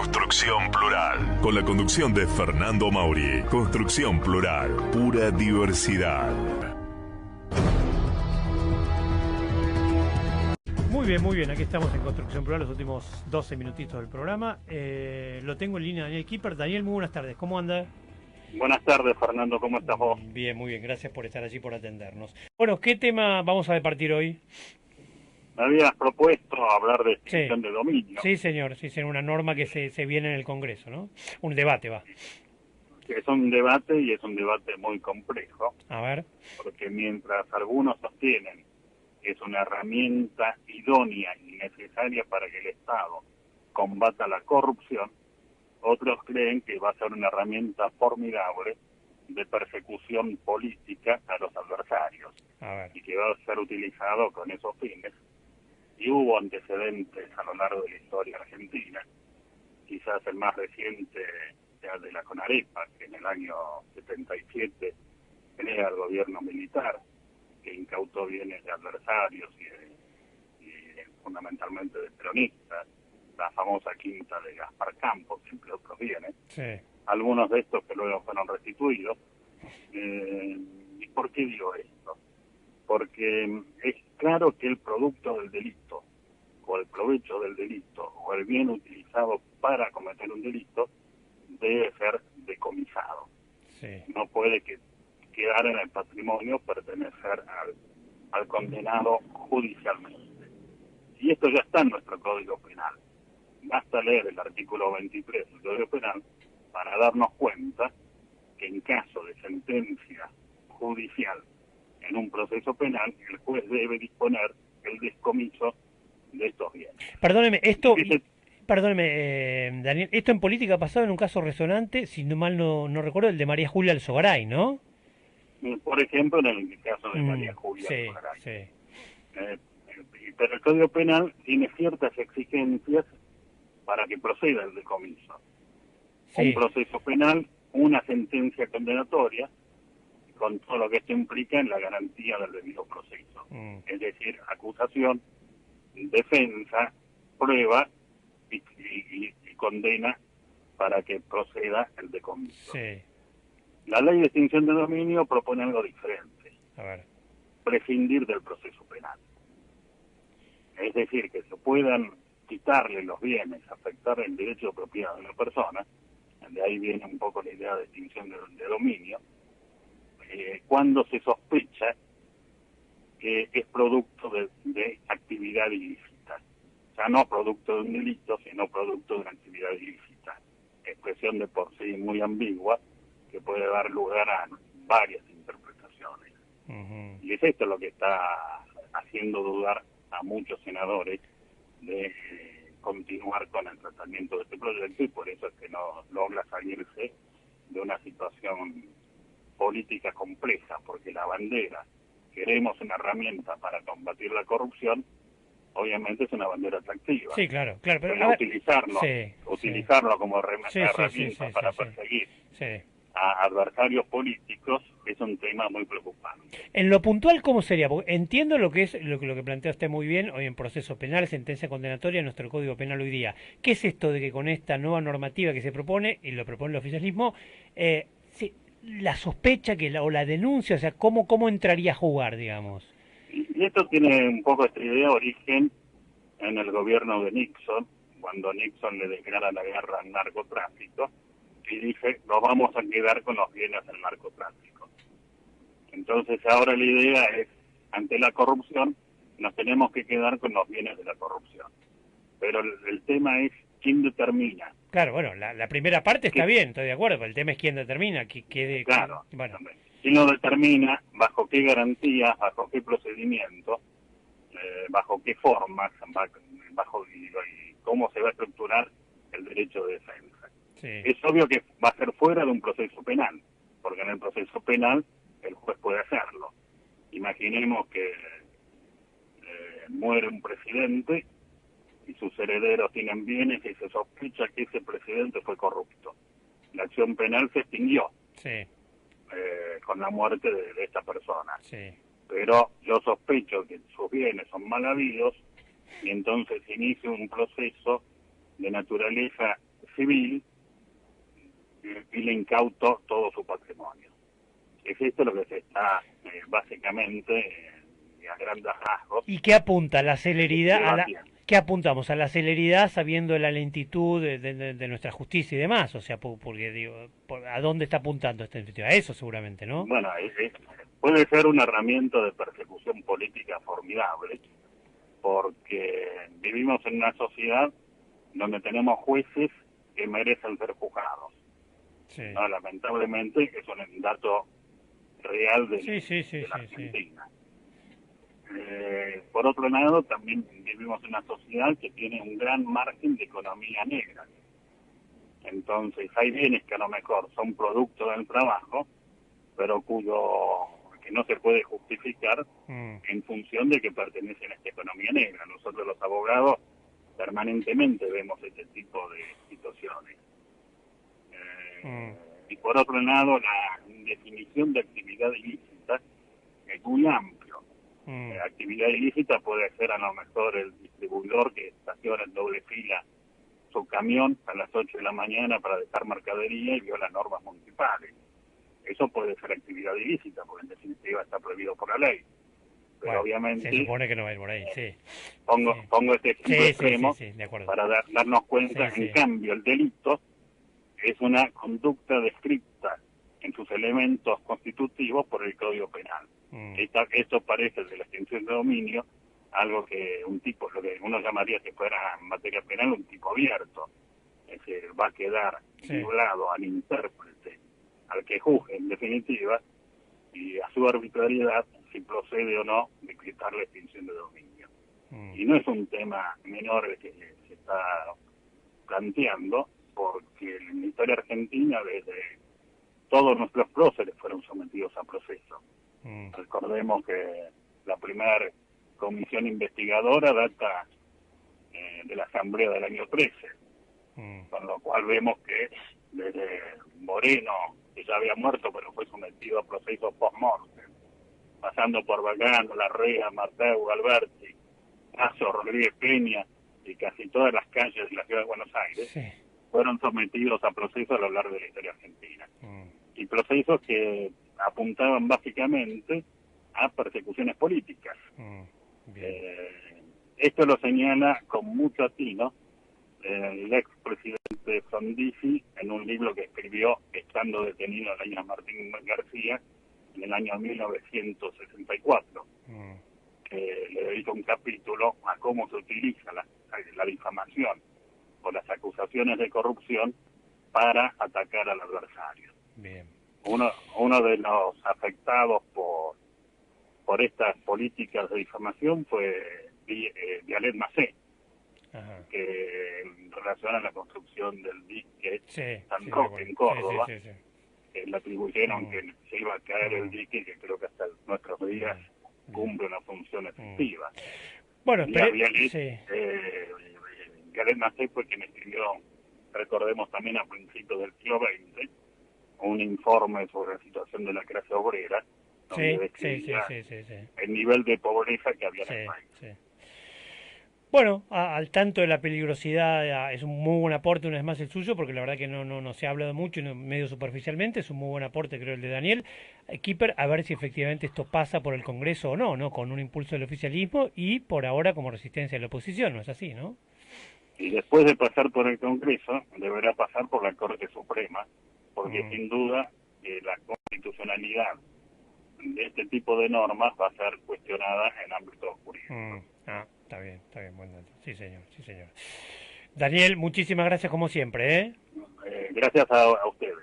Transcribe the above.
Construcción Plural. Con la conducción de Fernando Mauri. Construcción Plural. Pura diversidad. Muy bien, aquí estamos en Construcción Plural, los últimos 12 minutitos del programa. Lo tengo en línea Daniel Kipper. Daniel, muy buenas tardes, ¿cómo anda? Buenas tardes, Fernando, ¿cómo estás vos? Bien, muy bien, gracias por estar allí, por atendernos. Bueno, ¿qué tema vamos a departir hoy? Me habías propuesto hablar de Sí. extinción de dominio. Sí, señor, una norma que se viene en el Congreso, ¿no? Un debate, va. Que es un debate y es un debate muy complejo, A ver. porque mientras algunos sostienen que es una herramienta idónea y necesaria para que el Estado combata la corrupción, otros creen que va a ser una herramienta formidable de persecución política a los adversarios A ver. y que va a ser utilizado con esos fines. Y hubo antecedentes a lo largo de la historia argentina, quizás el más reciente sea de la CONAREPA, que en el año 77 crea el gobierno militar, que incautó bienes de adversarios y fundamentalmente de peronistas, la famosa quinta de Gaspar Campos, entre otros bienes, Sí. algunos de estos que luego fueron restituidos. ¿Y por qué digo esto? Porque es claro que el producto del delito, o el provecho del delito, o el bien utilizado para cometer un delito, debe ser decomisado. Sí. No puede quedar en el patrimonio, pertenecer al condenado judicialmente. Y esto ya está en nuestro Código Penal. Basta leer el artículo 23 del Código Penal para darnos cuenta que en caso de sentencia judicial en un proceso penal, el juez debe disponer el descomiso de estos bienes. Perdóneme, Daniel, esto en política ha pasado en un caso resonante, si no mal no recuerdo, el de María Julia Alzogaray, ¿no? Por ejemplo, en el caso de María Julia Sí, Alzogaray. sí. Pero el Código Penal tiene ciertas exigencias para que proceda el decomiso. Sí. Un proceso penal, una sentencia condenatoria, con todo lo que esto implica en la garantía del debido proceso. Es decir, acusación, defensa, prueba y condena para que proceda el decomiso. Sí. La ley de extinción de dominio propone algo diferente. A ver. Prescindir del proceso penal. Es decir, que se puedan quitarle los bienes, afectar el derecho de propiedad de una persona, de ahí viene un poco la idea de extinción de dominio, cuando se sospecha que es producto de actividad ilícita. O sea, no producto de un delito, sino producto de una actividad ilícita. Expresión de por sí muy ambigua, que puede dar lugar a varias interpretaciones. Y es esto lo que está haciendo dudar a muchos senadores de continuar con el tratamiento de este proyecto, y por eso es que no logra salirse de una situación política compleja, porque la bandera, queremos una herramienta para combatir la corrupción, obviamente es una bandera atractiva. Sí, claro. Pero utilizarlo como herramienta para perseguir a adversarios políticos es un tema muy preocupante. En lo puntual, ¿cómo sería? Porque entiendo lo que es lo que plantea usted muy bien hoy en proceso penal, sentencia condenatoria en nuestro Código Penal hoy día. ¿Qué es esto de que con esta nueva normativa que se propone, y lo propone el oficialismo, la sospecha o la denuncia, o sea, ¿cómo entraría a jugar, digamos? Y esto tiene un poco esta idea origen en el gobierno de Nixon, cuando Nixon le declara la guerra al narcotráfico, y dice, nos vamos a quedar con los bienes del narcotráfico. Entonces ahora la idea es, ante la corrupción, nos tenemos que quedar con los bienes de la corrupción. Pero el tema es, ¿quién determina? Claro, bueno, la primera parte está bien, estoy de acuerdo, pero el tema es quién determina. Claro, bueno. ¿Quién lo determina? ¿Bajo qué garantías? ¿Bajo qué procedimiento? ¿Bajo qué formas? Y cómo se va a estructurar el derecho de defensa. Sí. Es obvio que va a ser fuera de un proceso penal, porque en el proceso penal el juez puede hacerlo. Imaginemos que muere un presidente y sus herederos tienen bienes y se sospecha que ese presidente fue corrupto. La acción penal se extinguió con la muerte de esta persona. Sí. Pero yo sospecho que sus bienes son mal habidos y entonces inicia un proceso de naturaleza civil y le incautó todo su patrimonio. Es esto lo que se está básicamente a grandes rasgos. ¿Y qué apunta? La celeridad, ¿qué apuntamos? A la celeridad sabiendo la lentitud de nuestra justicia y demás, o sea, porque digo, ¿a dónde está apuntando esta iniciativa? A eso seguramente, ¿no? Bueno, puede ser una herramienta de persecución política formidable, porque vivimos en una sociedad donde tenemos jueces que merecen ser juzgados. Sí. ¿No? Lamentablemente es un dato real de la Argentina. Sí. Por otro lado, también vivimos en una sociedad que tiene un gran margen de economía negra. Entonces, hay bienes que a lo mejor son producto del trabajo, pero que no se puede justificar en función de que pertenecen a esta economía negra. Nosotros los abogados permanentemente vemos este tipo de situaciones. Y por otro lado, la definición de actividad ilícita es muy amplio. Actividad ilícita puede ser a lo mejor el distribuidor que estaciona en doble fila su camión a las 8 de la mañana para dejar mercadería y viola normas municipales. Eso puede ser actividad ilícita, porque en definitiva está prohibido por la ley. Pero bueno, obviamente... Se supone que no va a ir por ahí, sí. Pongo este ejemplo extremo de acuerdo. para darnos cuenta. En cambio, el delito es una conducta descrita en sus elementos constitutivos por el Código Penal. Esto parece, de la extensión de dominio, algo que lo que uno llamaría, si fuera en materia penal, un tipo abierto. Es decir, va a quedar nublado al intérprete, al que juzgue en definitiva, y a su arbitrariedad si procede o no decretar la extinción de dominio. Y no es un tema menor el que se está planteando, porque en la historia argentina, desde todos nuestros próceres fueron sometidos a proceso. Recordemos que la primera comisión investigadora data de la Asamblea del año 13, con lo cual vemos que desde Moreno, que ya había muerto pero fue sometido a procesos post-mortem, pasando por Bagano, Larrea, Marteu, Alberti, Paso, Rodríguez Peña y casi todas las calles de la ciudad de Buenos Aires, fueron sometidos a procesos a lo largo de la historia argentina. Y procesos que apuntaban básicamente a persecuciones políticas. Esto lo señala con mucho atino el expresidente Frondizi en un libro que escribió estando detenido el año Martín García en el año 1964. Le dedica un capítulo a cómo se utiliza la difamación o las acusaciones de corrupción para atacar al adversario. Bien. Uno de los afectados por estas políticas de difamación fue Vialet Macé, que relaciona la construcción del dique San Roque en Córdoba, que le atribuyeron que se iba a caer el dique, que creo que hasta nuestros días cumple una función efectiva. Bueno, Vialet Macé fue quien escribió, recordemos también a principios del siglo XX, un informe sobre la situación de la clase obrera, donde describía el nivel de pobreza que había en el país. Bueno, al tanto de la peligrosidad, es un muy buen aporte una vez más el suyo, porque la verdad que no se ha hablado mucho, medio superficialmente, es un muy buen aporte creo el de Daniel. Kipper, a ver si efectivamente esto pasa por el Congreso o no, con un impulso del oficialismo y por ahora como resistencia de la oposición, ¿no es así, no? Y después de pasar por el Congreso, deberá pasar por la Corte Suprema, porque sin duda la constitucionalidad de este tipo de normas va a ser cuestionada en ámbito jurídico. Está bien, buen dato. Sí, señor. Daniel, muchísimas gracias como siempre, Gracias a ustedes.